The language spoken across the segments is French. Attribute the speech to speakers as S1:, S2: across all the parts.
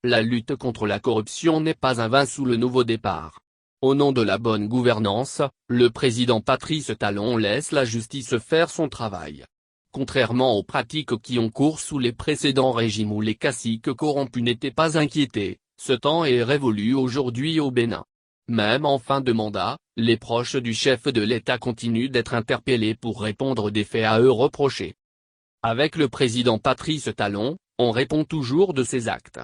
S1: La lutte contre la corruption n'est pas un vain sous le nouveau départ. Au nom de la bonne gouvernance, le président Patrice Talon laisse la justice faire son travail. Contrairement aux pratiques qui ont cours sous les précédents régimes où les caciques corrompus n'étaient pas inquiétés, ce temps est révolu aujourd'hui au Bénin. Même en fin de mandat, les proches du chef de l'État continuent d'être interpellés pour répondre des faits à eux reprochés. Avec le président Patrice Talon, on répond toujours de ses actes.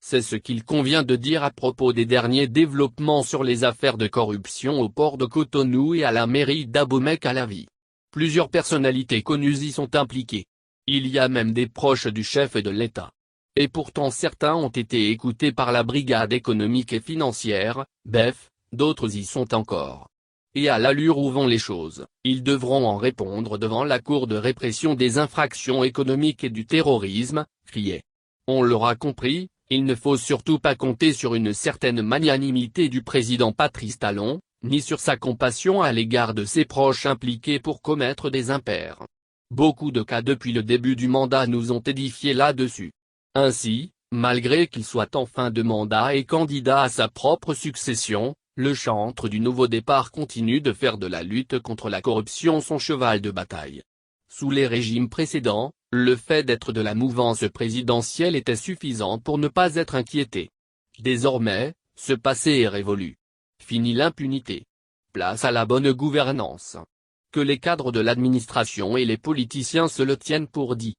S1: C'est ce qu'il convient de dire à propos des derniers développements sur les affaires de corruption au port de Cotonou et à la mairie d'Abomey-Calavi. Plusieurs personnalités connues y sont impliquées. Il y a même des proches du chef de l'État. Et pourtant certains ont été écoutés par la Brigade économique et financière, BEF, d'autres y sont encore. Et à l'allure où vont les choses, ils devront en répondre devant la Cour de répression des infractions économiques et du terrorisme, criait. On l'aura compris, il ne faut surtout pas compter sur une certaine magnanimité du président Patrice Talon, ni sur sa compassion à l'égard de ses proches impliqués pour commettre des impairs. Beaucoup de cas depuis le début du mandat nous ont édifiés là-dessus. Ainsi, malgré qu'il soit en fin de mandat et candidat à sa propre succession, le chantre du nouveau départ continue de faire de la lutte contre la corruption son cheval de bataille. Sous les régimes précédents, le fait d'être de la mouvance présidentielle était suffisant pour ne pas être inquiété. Désormais, ce passé est révolu. Fini l'impunité. Place à la bonne gouvernance. Que les cadres de l'administration et les politiciens se le tiennent pour dit.